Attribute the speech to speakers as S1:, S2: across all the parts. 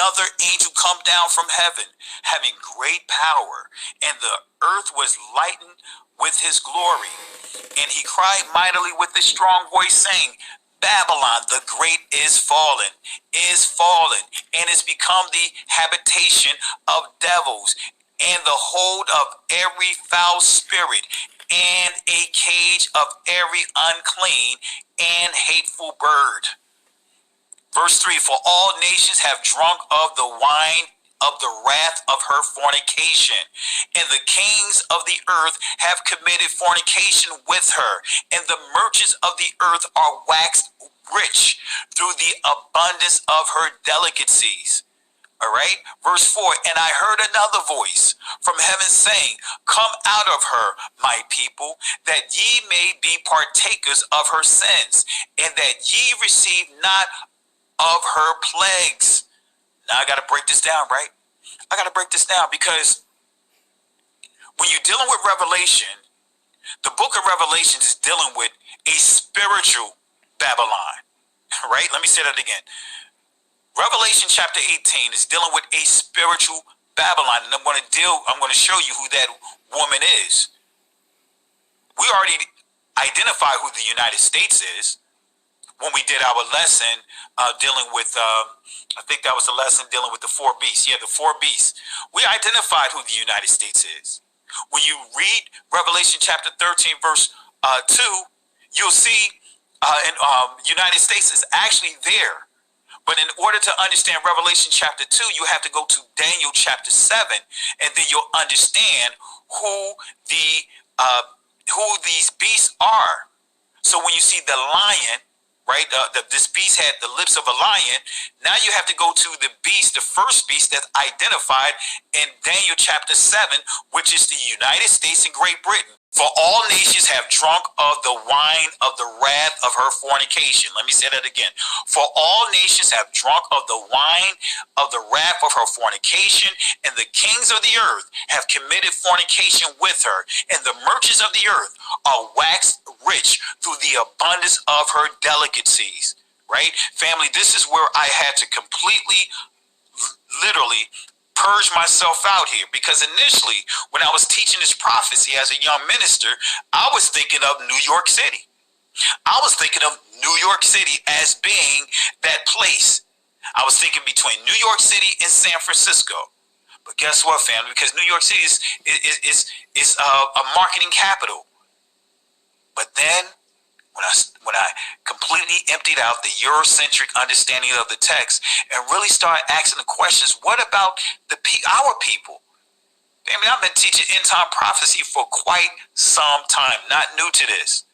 S1: another angel come down from heaven, having great power, and the earth was lightened with his glory. And he cried mightily with a strong voice, saying, Babylon the great is fallen, and is become the habitation of devils, and the hold of every foul spirit, and a cage of every unclean and hateful bird. Verse 3, for all nations have drunk of the wine of the wrath of her fornication, and the kings of the earth have committed fornication with her, and the merchants of the earth are waxed rich through the abundance of her delicacies. All right, verse 4, and I heard another voice from heaven saying, come out of her, my people, that ye may be partakers of her sins, and that ye receive not of her plagues. Now I got to break this down, right? I got to break this down because when you're dealing with Revelation, the book of Revelation is dealing with a spiritual Babylon, right? Let me say that again. Revelation chapter 18 is dealing with a spiritual Babylon, and I'm going to show you who that woman is. We already identified who the United States is when we did our lesson dealing with, I think that was the lesson dealing with the four beasts. Yeah, the four beasts. We identified who the United States is. When you read Revelation chapter 13, verse 2, you'll see United States is actually there. But in order to understand Revelation chapter 2, you have to go to Daniel chapter 7, and then you'll understand who these beasts are. So when you see the lion, right, this beast had the lips of a lion. Now you have to go to the beast, the first beast that's identified in Daniel chapter 7, which is the United States and Great Britain. For all nations have drunk of the wine of the wrath of her fornication. Let me say that again. For all nations have drunk of the wine of the wrath of her fornication, and the kings of the earth have committed fornication with her, and the merchants of the earth are waxed rich through the abundance of her delicacies. Right? Family, this is where I had to completely, literally, purge myself out here, because initially when I was teaching this prophecy as a young minister, I was thinking of New York City. I was thinking of New York City as being that place. I was thinking between New York City and San Francisco. But guess what, family? Because New York City is a marketing capital. But then when I completely emptied out the Eurocentric understanding of the text and really started asking the questions, what about our people? I mean, I've been teaching end time prophecy for quite some time, not new to this.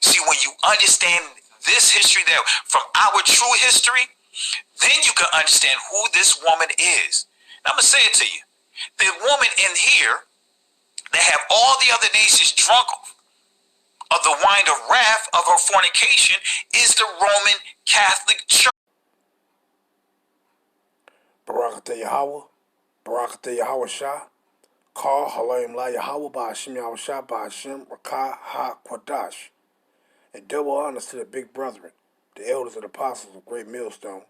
S1: See, when you understand this history there from our true history, then you can understand who this woman is. And I'm going to say it to you. The woman in here that have all the other nations drunk of the wine of wrath of her fornication is the Roman Catholic Church.
S2: Barakatah Yahweh, Barakatah Yahweh Shah, Kal Halayim La Yahweh Ba'Hashem Yahweh Shah Ba'Hashem Rakah HaQuadash. And double honors to the big brethren, the elders and apostles of Great Millstone,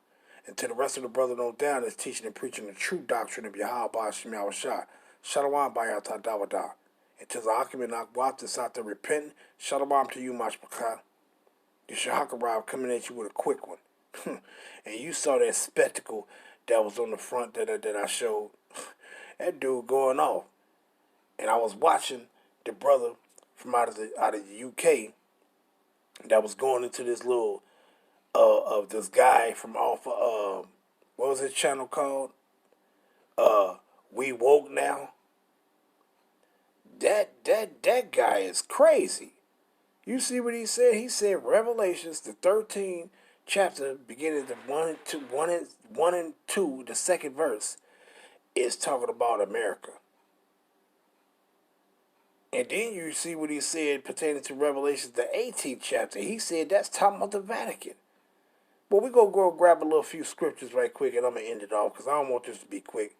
S2: and to the rest of the brethren on down that's teaching and preaching the true doctrine of Yahweh Ba'Hashem Yahweh Shah. Shalom Ba'yatah Dawada. And to the Hakim and Akwat that's out there repenting, Shalom to you, Mashpakah. The Shahakarab coming at you with a quick one. And you saw that spectacle that was on the front that I showed. That dude going off. And I was watching the brother from out of the UK that was going into this little of this guy from off of what was his channel called? We Woke Now. That guy is crazy. You see what he said? He said Revelations, the 13th chapter, beginning of 1 and 2, the second verse, is talking about America. And then you see what he said pertaining to Revelations, the 18th chapter. He said that's talking about the Vatican. Well, we're going to go grab a little few scriptures right quick, and I'm going to end it off because I don't want this to be quick.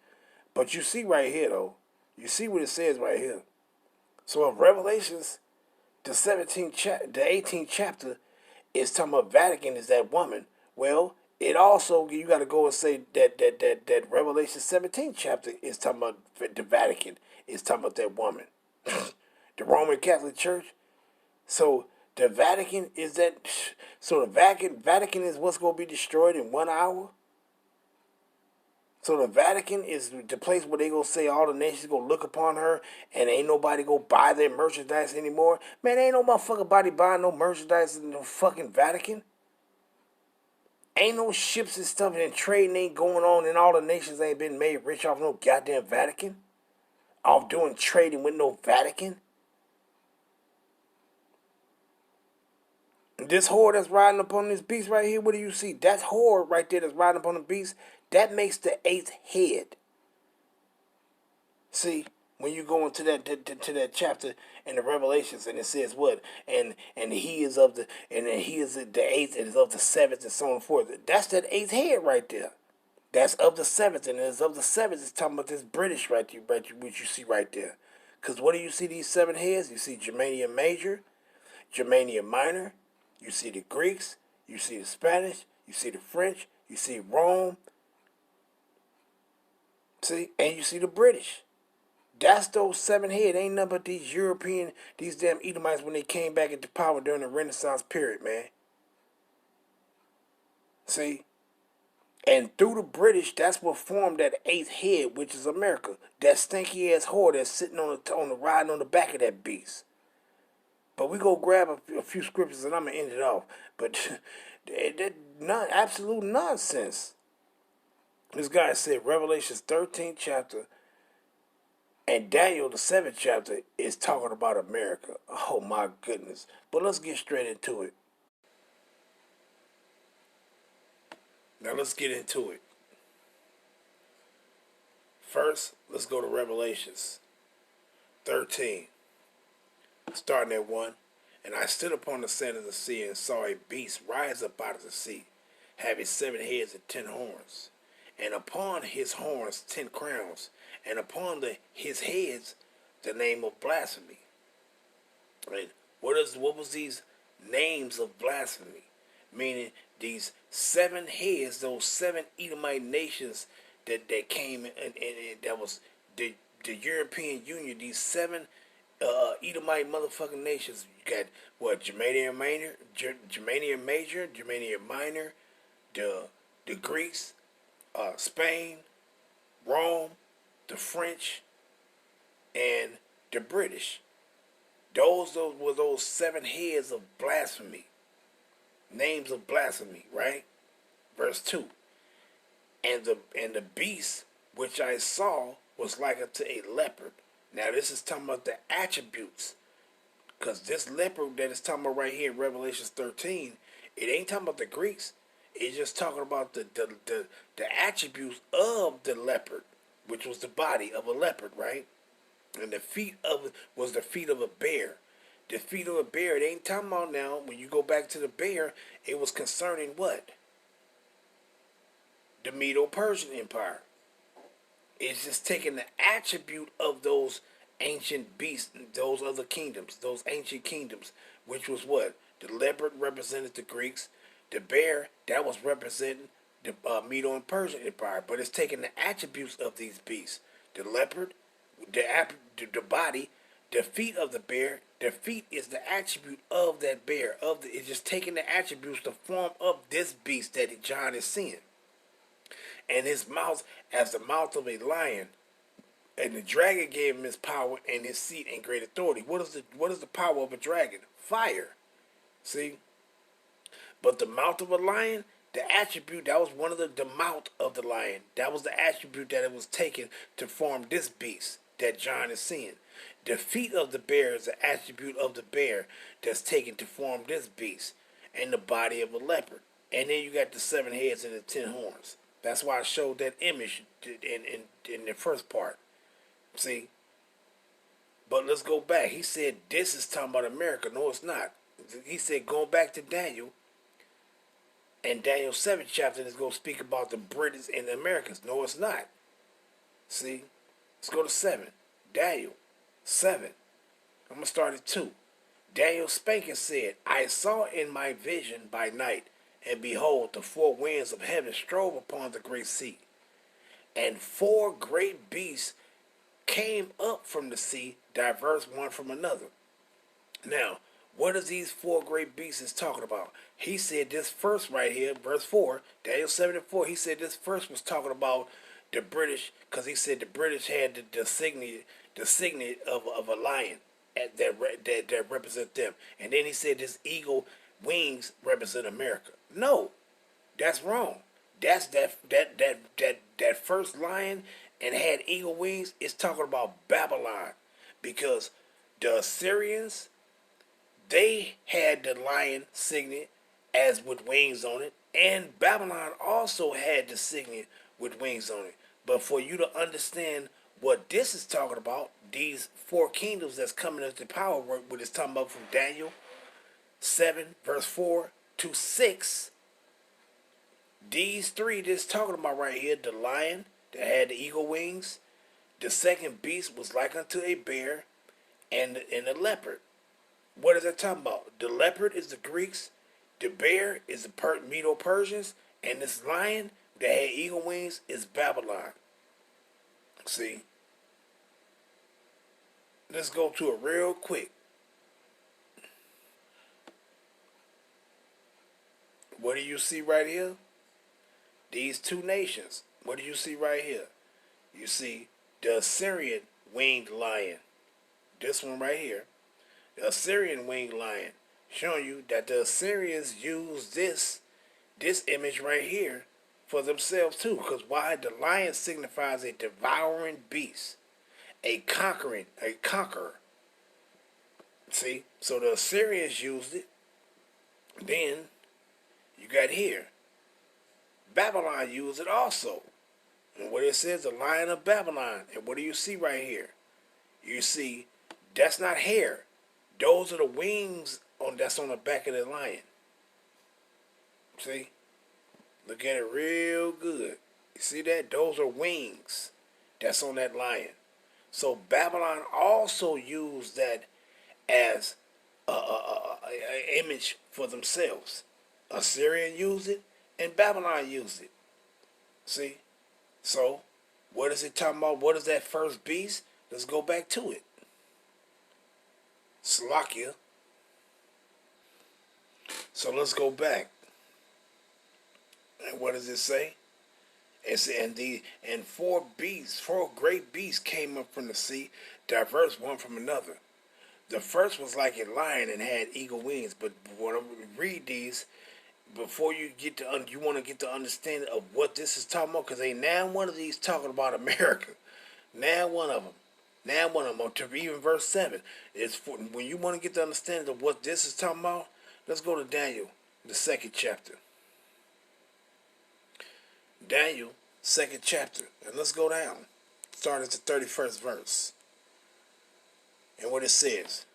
S2: But you see right here, though. You see what it says right here. So in Revelations, the 18th chapter is talking about Vatican is that woman. Well, It also, you got to go and say that Revelation 17 chapter is talking about the Vatican. Is talking about that woman. The Roman Catholic Church. So the Vatican is that. So the Vatican is what's going to be destroyed in 1 hour. So the Vatican is the place where they gonna say all the nations gonna look upon her, and ain't nobody gonna buy their merchandise anymore. Man, ain't no motherfucking body buying no merchandise in the fucking Vatican. Ain't no ships and stuff and trading ain't going on, and all the nations ain't been made rich off no goddamn Vatican. Off doing trading with no Vatican. This whore that's riding upon this beast right here, what do you see? That whore right there that's riding upon the beast, that makes the eighth head. See, when you go into that chapter in the Revelations, and it says what, and he is of the, and he is the eighth, and is of the seventh, and so on and forth. That's that eighth head right there. That's of the seventh, and it's of the seventh. It's talking about this British right there, which you see right there. Because what do you see these seven heads? You see Germania Major, Germania Minor. You see the Greeks. You see the Spanish. You see the French. You see Rome. See, and you see the British. That's those seven heads. Ain't nothing but these European, these damn Edomites when they came back into power during the Renaissance period, man. See? And through the British, that's what formed that eighth head, which is America. That stinky ass whore that's sitting on the riding on the back of that beast. But we go grab a few scriptures and I'm gonna end it off. But that absolute nonsense. This guy said Revelations 13th chapter and Daniel the 7th chapter is talking about America. Oh my goodness. But let's get straight into it. Now let's get into it. First, let's go to Revelations 13, starting at 1. And I stood upon the sand of the sea and saw a beast rise up out of the sea, having 7 heads and 10 horns, and upon his horns 10 crowns, and upon his heads the name of blasphemy. Right? What was these names of blasphemy? Meaning these 7 heads, those 7 Edomite nations that came and that was the European Union. These 7 Edomite motherfucking nations. You got what? Germania Minor, Germania Major, Germania Minor, the Greeks, Spain, Rome, the French, and the British. Those were those 7 heads of blasphemy. Names of blasphemy, right? Verse 2. And the beast which I saw was like unto a leopard. Now this is talking about the attributes. Because this leopard that is talking about right here in Revelation 13, it ain't talking about the Greeks. It's just talking about the attributes of the leopard, which was the body of a leopard, right? And the feet of was the feet of a bear. The feet of a bear, it ain't talking about now, when you go back to the bear, it was concerning what? The Medo-Persian Empire. It's just taking the attribute of those ancient beasts, those other kingdoms, those ancient kingdoms, which was what? The leopard represented the Greeks. The bear, that was representing the Medo and Persian Empire. But it's taking the attributes of these beasts. The leopard, the body, the feet of the bear. The feet is the attribute of that bear. It's just taking the attributes, the form of this beast that John is seeing. And his mouth as the mouth of a lion. And the dragon gave him his power and his seat and great authority. What is the power of a dragon? Fire. See? But the mouth of a lion, the attribute, that was one of the mouth of the lion. That was the attribute that it was taken to form this beast that John is seeing. The feet of the bear is the attribute of the bear that's taken to form this beast. And the body of a leopard. And then you got the 7 heads and the 10 horns. That's why I showed that image in the first part. See? But let's go back. He said this is talking about America. No, it's not. He said going back to Daniel. And Daniel 7th chapter is going to speak about the British and the Americans. No, it's not. See? Let's go to 7. Daniel 7. I'm going to start at 2. Daniel spake and said, I saw in my vision by night, And behold, the four winds of heaven strove upon the great sea, and four great beasts came up from the sea, diverse one from another. Now, what is these four great beasts is talking about? He said this first right here, verse 4, Daniel 7 and 4, he said this first was talking about the British, because he said the British had the signet of a lion that represent them. And then he said this eagle wings represent America. No, that's wrong. That's that first lion and had eagle wings is talking about Babylon, because the Assyrians, they had the lion signet as with wings on it, and Babylon also had the signet with wings on it. But for you to understand what this is talking about, these four kingdoms that's coming into power, what it's talking about from Daniel 7 verse 4 to 6, these three that's talking about right here, the lion that had the eagle wings, the second beast was like unto a bear, and the leopard. What is that talking about? The leopard is the Greeks, the bear is the Medo-Persians, and this lion that had eagle wings is Babylon. See? Let's go to it real quick. What do you see right here? These two nations. What do you see right here? You see the Assyrian winged lion. This one right here. The Assyrian winged lion. Showing you that the Assyrians use this image right here for themselves too. Because why? The lion signifies a devouring beast. A conqueror. See? So the Assyrians used it. Then you got here. Babylon used it also. And what it says, the lion of Babylon. And what do you see right here? You see, that's not hair. Those are the wings that's on the back of the lion. See? Look at it real good. You see that? Those are wings that's on that lion. So Babylon also used that as an image for themselves. Assyrian used it, and Babylon used it. See? So, what is it talking about? What is that first beast? Let's go back to it. Slakia. So let's go back. And what does it say? It said, and four great beasts came up from the sea, diverse one from another. The first was like a lion and had eagle wings. But when I read these, before you get to you want to get the understanding of what this is talking about, because ain't now one of these talking about America. Now one of them. Now one of them. To even verse 7 is for, when you want to get the understanding of what this is talking about. Let's go to Daniel, the 2nd chapter. Daniel, 2nd chapter, and let's go down, start at the 31st verse. And what it says,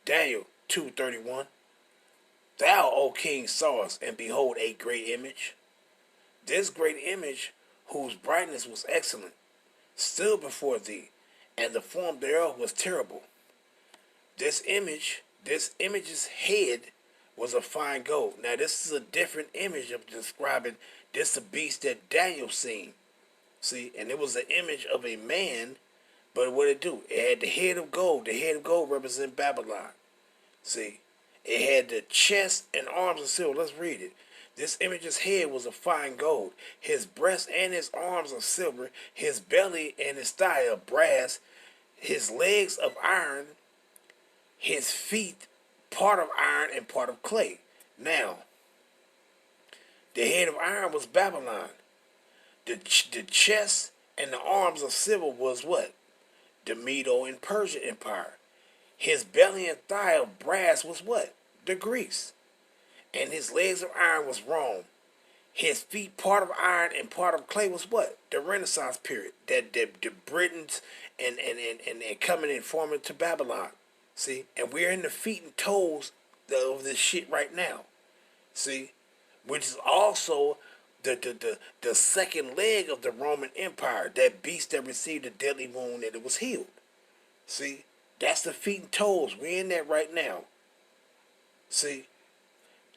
S2: Daniel 2:31. Thou, O king, sawest, and behold, a great image. This great image, whose brightness was excellent, stood before thee, and the form thereof was terrible. This image's head was of fine gold. Now, this is a different image of describing this the beast that Daniel seen. See, and it was an image of a man, but what it do? It had the head of gold. The head of gold represents Babylon. See, it had the chest and arms of silver. Let's read it. This image's head was of fine gold, his breast and his arms of silver, his belly and his thigh of brass, his legs of iron, his feet part of iron and part of clay. Now, the head of iron was Babylon. The chest and the arms of silver was what? The Medo and Persian Empire. His belly and thigh of brass was what? The Greeks. And his legs of iron was Rome. His feet part of iron and part of clay was what? The Renaissance period. That the Britons and coming and forming to Babylon. See? And we're in the feet and toes of this shit right now. See? Which is also the second leg of the Roman Empire. That beast that received a deadly wound and it was healed. See? That's the feet and toes. We're in that right now. See?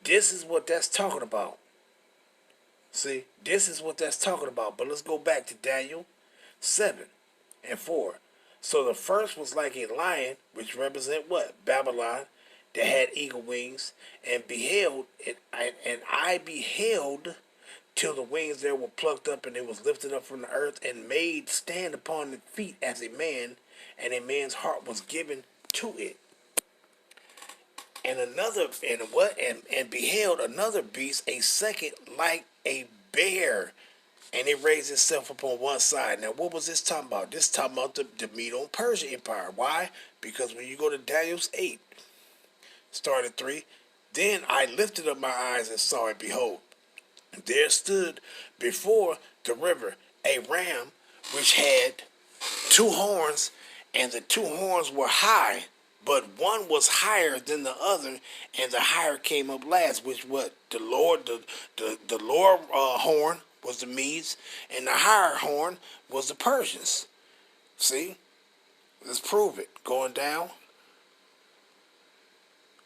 S2: This is what that's talking about. See, this is what that's talking about. But let's go back to Daniel 7 and 4. So the first was like a lion, which represent what? Babylon, that had eagle wings, and I beheld till the wings there were plucked up, and it was lifted up from the earth, and made stand upon the feet as a man, and a man's heart was given to it. And another and beheld another beast, a second like a bear, and it raised itself up on one side. Now, what was this talking about? This talking about the Medo-Persian Empire. Why? Because when you go to Daniel's 8, start at 3, then I lifted up my eyes and saw, and behold, there stood before the river a ram which had two horns, and the two horns were high, but one was higher than the other, and the higher came up last. Which what the lower horn was the Medes, and the higher horn was the Persians. See, let's prove it. Going down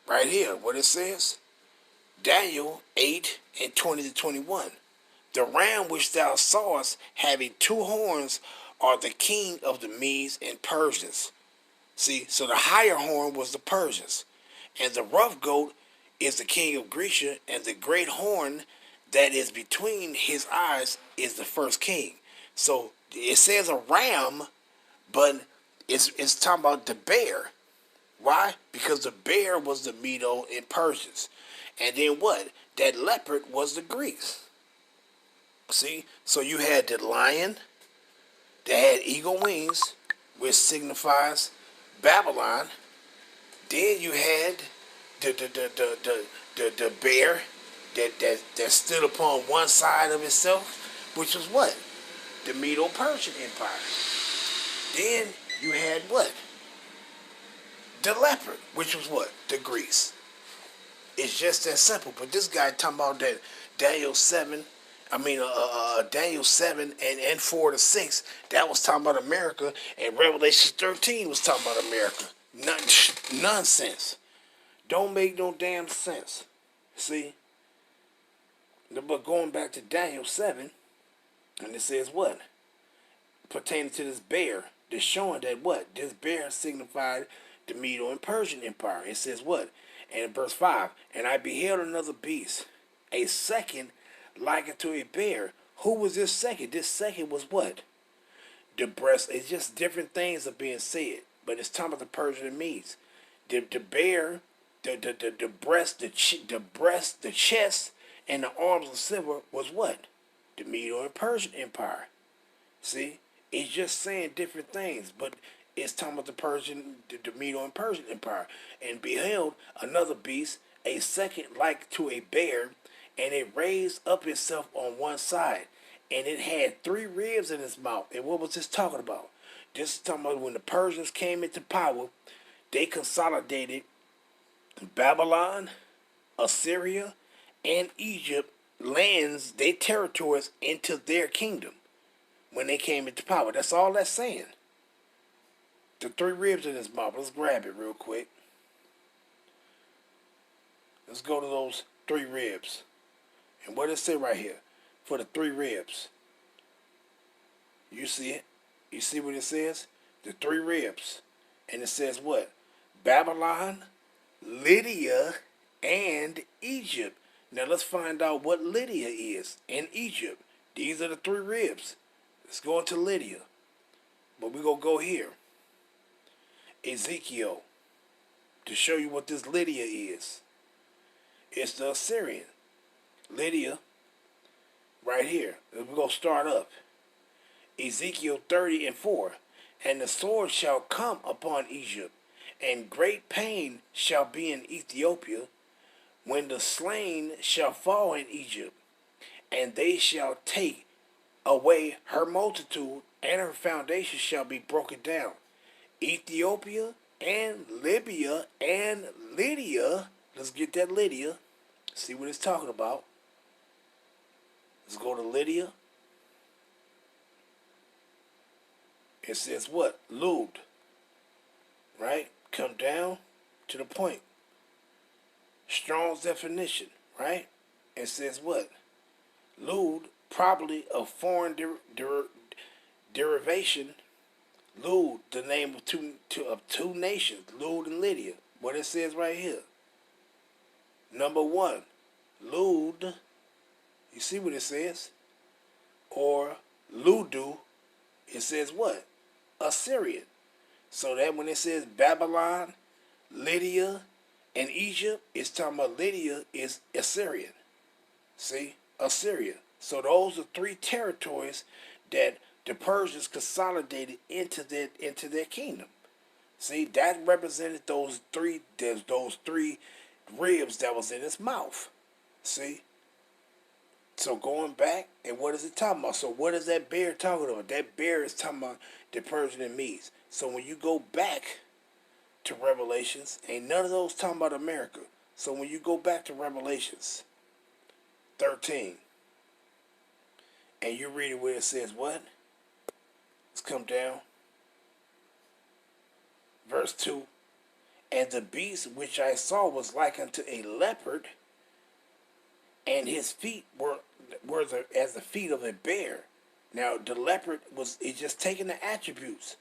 S2: right here, what it says. Daniel 8 and 20 to 21. The ram which thou sawest having two horns are the king of the Medes and Persians. See, so the higher horn was the Persians. And the rough goat is the king of Grecia, and the great horn that is between his eyes is the first king. So it says a ram, but it's talking about the bear. Why? Because the bear was the Medo and Persians. And then what? That leopard was the Greeks. See? So you had the lion that had eagle wings, which signifies Babylon. Then you had the bear that stood upon one side of itself, which was what? The Medo-Persian Empire. Then you had what? The leopard, which was what? The Greeks. It's just that simple. But this guy talking about that Daniel 7, Daniel 7 and 4 to 6, that was talking about America, and Revelation 13 was talking about America. Nonsense. Don't make no damn sense. See? But going back to Daniel 7, and it says what? Pertaining to this bear, they're showing that what? This bear signified the Medo and Persian Empire. It says what? And in verse 5, and I beheld another beast, a second like unto a bear. Who was this second? This second was what? The breast. It's just different things are being said, but it's talking about the Persian and Medes. The bear, the breast, the chest, and the arms of silver was what? The Medo and Persian Empire. See, it's just saying different things, but it's talking about the Medo and Persian Empire. And beheld another beast, a second like to a bear, and it raised up itself on one side, and it had 3 ribs in its mouth. And what was this talking about? This is talking about when the Persians came into power, they consolidated Babylon, Assyria, and Egypt lands, their territories, into their kingdom when they came into power. That's all that's saying. The 3 ribs in his mouth. Let's grab it real quick. Let's go to those 3 ribs. And what does it say right here? For the 3 ribs. You see it? You see what it says? The 3 ribs. And it says what? Babylon, Lydia, and Egypt. Now let's find out what Lydia is in Egypt. These are the 3 ribs. Let's go into Lydia. But we're going to go here. Ezekiel. To show you what this Lydia is. It's the Assyrian. Lydia. Right here. We're going to start up. Ezekiel 30 and 4. And the sword shall come upon Egypt, and great pain shall be in Ethiopia, when the slain shall fall in Egypt, and they shall take away her multitude, and her foundation shall be broken down. Ethiopia and Libya and Lydia. Let's get that Lydia. See what it's talking about. Let's go to Lydia. It says what? Lud. Right? Come down to the point. Strong's definition. Right? It says what? Lud, probably a foreign derivation. Lud, the name of two nations, Lud and Lydia. What it says right here. Number one, Lud. You see what it says? Or Ludu, it says what? Assyrian. So that when it says Babylon, Lydia, and Egypt, it's talking about Lydia is Assyrian. See? Assyria. So those are three territories that the Persians consolidated into their kingdom. See, that represented those three ribs that was in his mouth. See? So going back, and what is it talking about? So what is that bear talking about? That bear is talking about the Persian and Medes. So when you go back to Revelations, ain't none of those talking about America. So when you go back to Revelations 13, and you read it where it says what? Let's come down. Verse 2. And the beast which I saw was like unto a leopard, and his feet were as the feet of a bear. Now the leopard is just taking the attributes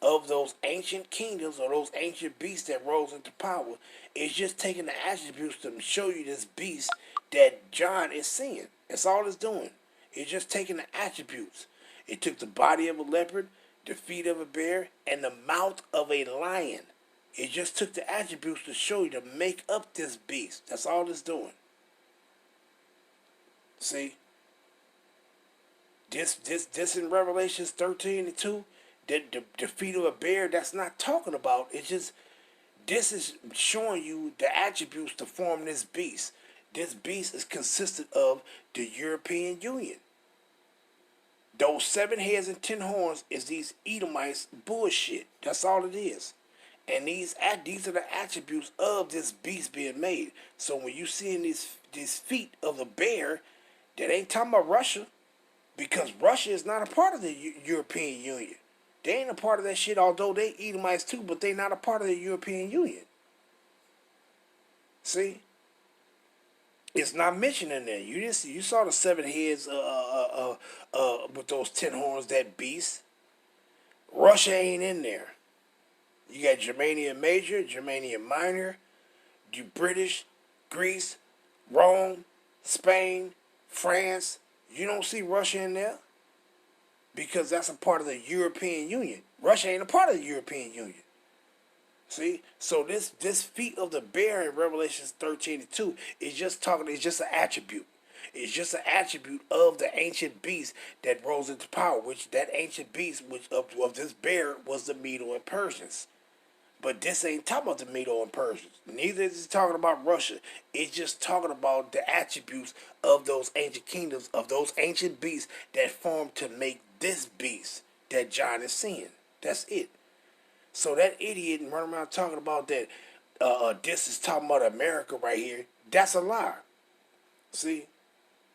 S2: of those ancient kingdoms or those ancient beasts that rose into power. It's just taking the attributes to show you this beast that John is seeing. That's all it's doing. It's just taking the attributes. It took the body of a leopard, the feet of a bear, and the mouth of a lion. It just took the attributes to show you to make up this beast. That's all it's doing. See? This in Revelations 13 and 2, the feet of a bear, that's not talking about. It's just, this is showing you the attributes to form this beast. This beast is consisted of the European Union. Those 7 heads and 10 horns is these Edomites bullshit. That's all it is. And these are the attributes of this beast being made. So when you seeing these feet of the bear, that ain't talking about Russia. Because Russia is not a part of the European Union. They ain't a part of that shit, although they Edomites too, but they not a part of the European Union. See? It's not mentioned in there. You didn't see, you saw the 7 heads with those 10 horns, that beast. Russia ain't in there. You got Germania Major, Germania Minor, you British, Greece, Rome, Spain, France. You don't see Russia in there because that's a part of the European Union. Russia ain't a part of the European Union. See? So this feet of the bear in Revelations 13 and 2 is just talking, it's just an attribute. It's just an attribute of the ancient beast that rose into power, which that ancient beast which of this bear was the Medo and Persians. But this ain't talking about the Medo and Persians. Neither is it talking about Russia. It's just talking about the attributes of those ancient kingdoms, of those ancient beasts that formed to make this beast that John is seeing. That's it. So that idiot running around talking about that this is talking about America right here, that's a lie. See?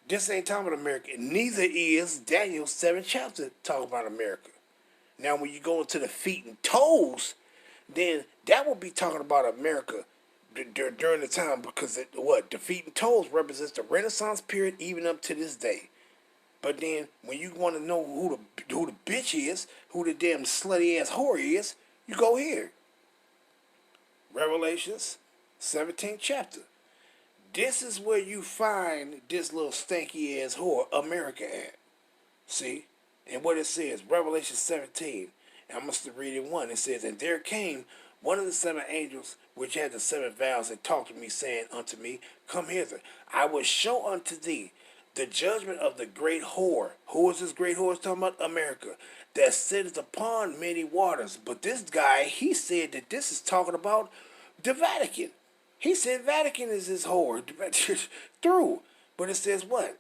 S2: This ain't talking about America. Neither is Daniel's 7th chapter talking about America. Now when you go into the feet and toes, then that will be talking about America during the time, because the feet and toes represents the Renaissance period even up to this day. But then when you want to know who the bitch is, who the damn slutty ass whore is, you go here. Revelations 17th chapter. This is where you find this little stanky ass whore America at. See? And what it says, Revelation 17. I must read it 1. It says, and there came one of the 7 angels which had the 7 vials and talked to me, saying unto me, come hither. I will show unto thee the judgment of the great whore. Who is this great whore? It's talking about America. That sitteth upon many waters. But this guy, he said that this is talking about the Vatican. He said Vatican is his whore. Through. But it says what?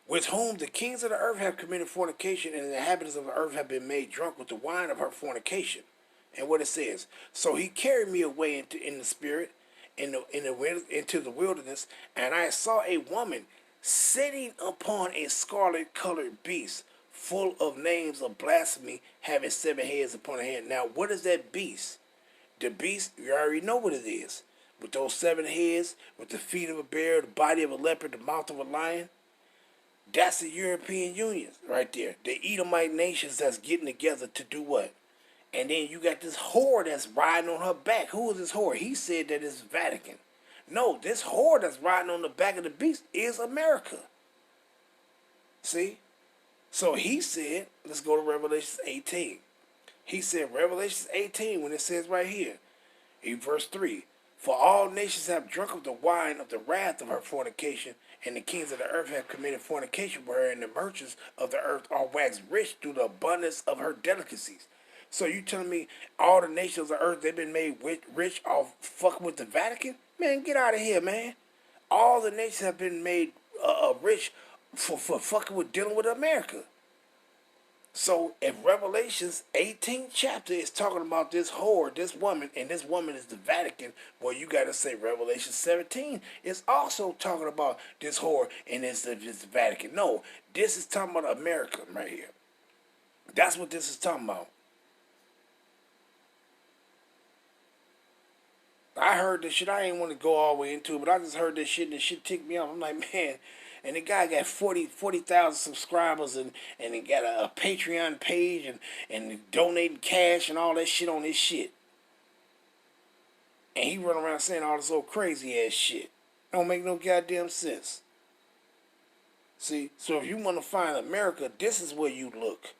S2: With whom the kings of the earth have committed fornication, and the inhabitants of the earth have been made drunk with the wine of her fornication. And what it says, so he carried me away in the spirit, into the wilderness, and I saw a woman sitting upon a scarlet-colored beast, full of names of blasphemy, having 7 heads upon her head. Now, what is that beast? The beast, you already know what it is. With those 7 heads, with the feet of a bear, the body of a leopard, the mouth of a lion. That's the European Union right there. The Edomite nations that's getting together to do what? And then you got this whore that's riding on her back. Who is this whore? He said that it's Vatican. No, this whore that's riding on the back of the beast is America. See? So he said, let's go to Revelation 18. He said, Revelation 18, when it says right here, in verse 3, for all nations have drunk of the wine of the wrath of her fornication, and the kings of the earth have committed fornication with her, and the merchants of the earth are waxed rich through the abundance of her delicacies. So you telling me all the nations of the earth, they've been made rich off fucking with the Vatican? Man, get out of here, man. All the nations have been made rich for fucking with dealing with America. So if Revelations 18th chapter is talking about this whore, this woman, and this woman is the Vatican, well, you got to say Revelation 17 is also talking about this whore and it's the Vatican. No, this is talking about America right here. That's what this is talking about. I heard this shit. I ain't want to go all the way into it, but I just heard this shit and this shit ticked me off. I'm like, man. And the guy got 40,000 subscribers and he got a Patreon page and donating cash and all that shit on his shit. And he run around saying all this old crazy ass shit. Don't make no goddamn sense. See, so if you want to find America, this is where you look.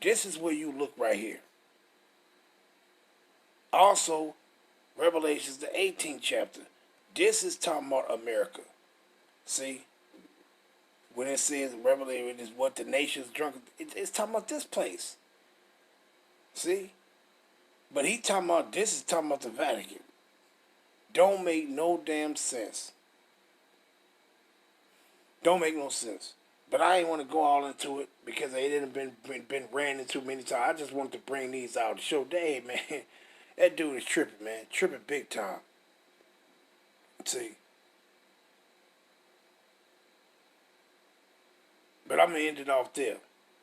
S2: This is where you look right here. Also, Revelations, the 18th chapter. This is talking about America. See? When it says Revelation is what the nations drunk, it's talking about this place. See? But he talking about, this is talking about the Vatican. Don't make no damn sense. Don't make no sense. But I ain't want to go all into it because they didn't been ran into many times. I just wanted to bring these out to show, hey, man, that dude is tripping, man. Tripping big time. See? But I'm going to end it off there.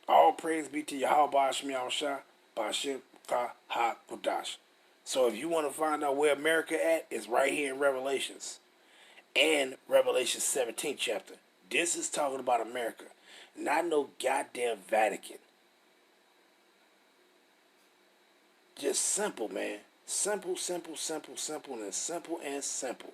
S2: All praise be to Yahweh Ba'ashem Yahushua, Ba'ashem Ka Ha Kodash. So if you want to find out where America at, it's right here in Revelations. And Revelation 17th chapter. This is talking about America. Not no goddamn Vatican. Just simple, man. Simple, simple, simple, simple, and simple and simple.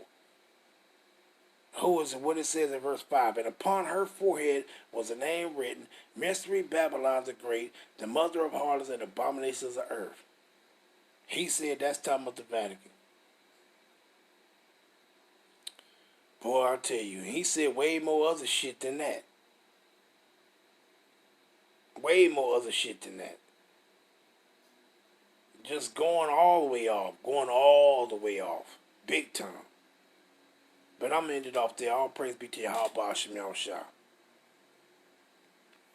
S2: Who is what it says in verse 5. And upon her forehead was a name written, Mystery Babylon the Great, the mother of harlots and abominations of earth. He said that's talking about the Vatican. Boy, I'll tell you, he said way more other shit than that. Way more other shit than that. Just going all the way off. Going all the way off. Big time. But I'm ended off there. All praise be to Yahweh Ba'ashem Yahushua.